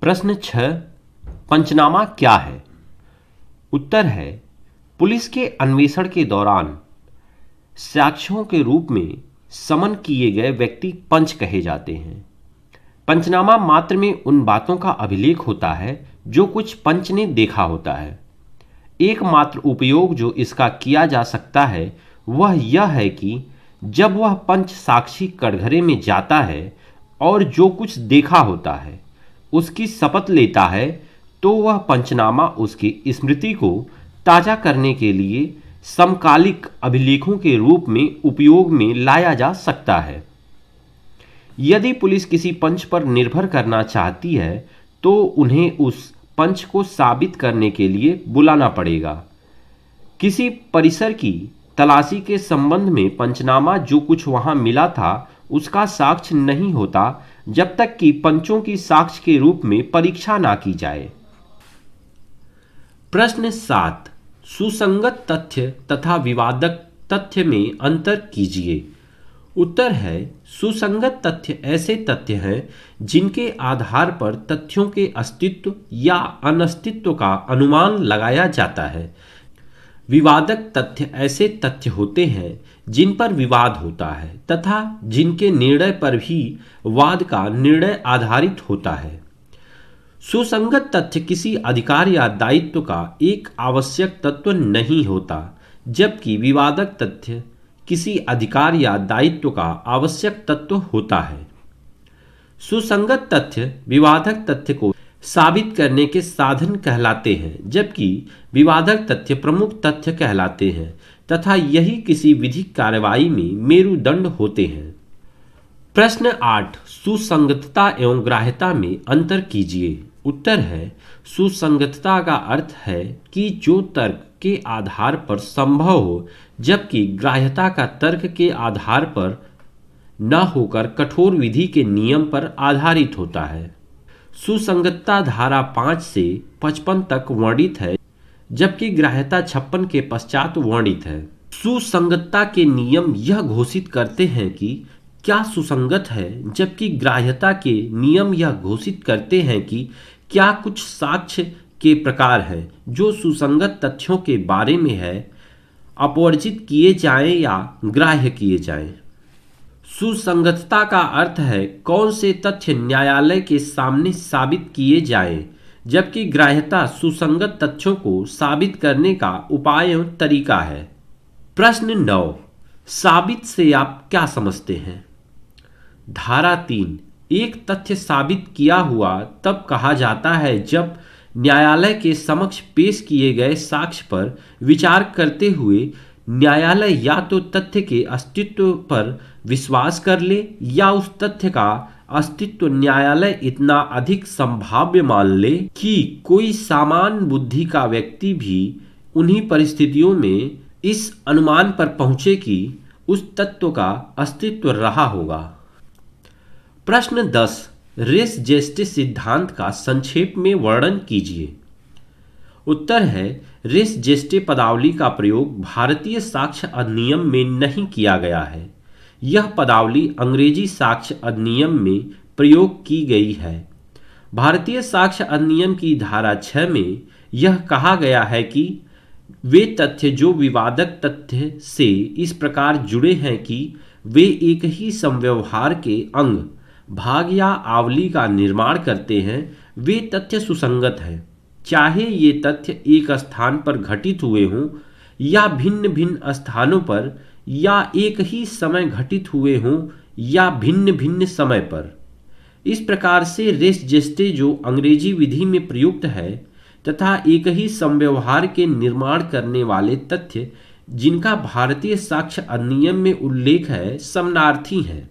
प्रश्न 6, पंचनामा क्या है? उत्तर है, पुलिस के अन्वेषण के दौरान साक्ष्यों के रूप में समन किए गए व्यक्ति पंच कहे जाते हैं। पंचनामा मात्र में उन बातों का अभिलेख होता है जो कुछ पंच ने देखा होता है। एकमात्र उपयोग जो इसका किया जा सकता है वह यह है कि जब वह पंच साक्षी कटघरे में जाता है और जो कुछ देखा होता है उसकी शपथ लेता है तो वह पंचनामा उसकी स्मृति को ताज़ा करने के लिए समकालिक अभिलेखों के रूप में उपयोग में लाया जा सकता है। यदि पुलिस किसी पंच पर निर्भर करना चाहती है तो उन्हें उस पंच को साबित करने के लिए बुलाना पड़ेगा। किसी परिसर की तलाशी के संबंध में पंचनामा जो कुछ वहां मिला था उसका साक्ष्य नहीं होता जब तक कि पंचों की साक्ष्य के रूप में परीक्षा ना की जाए। प्रश्न 7, सुसंगत तथ्य तथा विवादक तथ्य में अंतर कीजिए। उत्तर है, सुसंगत तथ्य ऐसे तथ्य हैं जिनके आधार पर तथ्यों के अस्तित्व या अनस्तित्व का अनुमान लगाया जाता है। विवादक तथ्य ऐसे तथ्य होते हैं जिन पर विवाद होता है तथा जिनके निर्णय पर भी वाद का निर्णय आधारित होता है। सुसंगत तथ्य किसी अधिकार या दायित्व का एक आवश्यक तत्व नहीं होता, जबकि विवादक तथ्य किसी अधिकार या दायित्व का आवश्यक तत्व होता है। सुसंगत तथ्य विवादक तथ्य को साबित करने के साधन कहलाते हैं, जबकि विवादक तथ्य प्रमुख तथ्य कहलाते हैं तथा यही किसी विधिक कार्रवाई में मेरुदंड होते हैं। प्रश्न 8, सुसंगतता एवं ग्राह्यता में अंतर कीजिए। उत्तर है, सुसंगतता का अर्थ है कि जो तर्क के आधार पर संभव हो, जबकि ग्राह्यता का तर्क के आधार पर न होकर कठोर विधि के नियम पर आधारित होता है। सुसंगतता धारा 5 से 55 तक वर्णित है, जबकि ग्राह्यता 56 के पश्चात वर्णित है। सुसंगतता के नियम यह घोषित करते हैं कि क्या सुसंगत है, जबकि ग्राह्यता के नियम यह घोषित करते हैं कि क्या कुछ साक्ष्य के प्रकार हैं जो सुसंगत तथ्यों के बारे में है, अपवर्जित किए जाएं या ग्राह्य किए जाएं। सुसंगतता का अर्थ है कौन से तथ्य न्यायालय के सामने साबित किए जाएं, जबकि ग्राह्यता सुसंगत तथ्यों को साबित करने का उपाय एवं तरीका है। प्रश्न 9, साबित से आप क्या समझते हैं? धारा 3, एक तथ्य साबित किया हुआ तब कहा जाता है जब न्यायालय के समक्ष पेश किए गए साक्ष्य पर विचार करते हुए न्यायालय या तो तथ्य के अस्तित्व पर विश्वास कर ले या उस तथ्य का अस्तित्व न्यायालय इतना अधिक संभाव्य मान ले कि कोई सामान्य बुद्धि का व्यक्ति भी उन्हीं परिस्थितियों में इस अनुमान पर पहुंचे कि उस तत्व का अस्तित्व रहा होगा। प्रश्न 10, रेस जेस्टिस सिद्धांत का संक्षेप में वर्णन कीजिए। उत्तर है, रेस जेस्टे पदावली का प्रयोग भारतीय साक्ष्य अधिनियम में नहीं किया गया है। यह पदावली अंग्रेजी साक्ष्य अधिनियम में प्रयोग की गई है। भारतीय साक्ष्य अधिनियम की धारा 6 में यह कहा गया है कि वे तथ्य जो विवादक तथ्य से इस प्रकार जुड़े हैं कि वे एक ही समव्यवहार के अंग, भाग या आवली का निर्माण करते हैं, वे तथ्य सुसंगत हैं, चाहे ये तथ्य एक स्थान पर घटित हुए हों या भिन्न भिन्न स्थानों पर, या एक ही समय घटित हुए हों या भिन्न भिन्न समय पर। इस प्रकार से रेस जेस्टे जो अंग्रेजी विधि में प्रयुक्त है तथा एक ही समव्यवहार के निर्माण करने वाले तथ्य जिनका भारतीय साक्ष्य अधिनियम में उल्लेख है, समानार्थी हैं।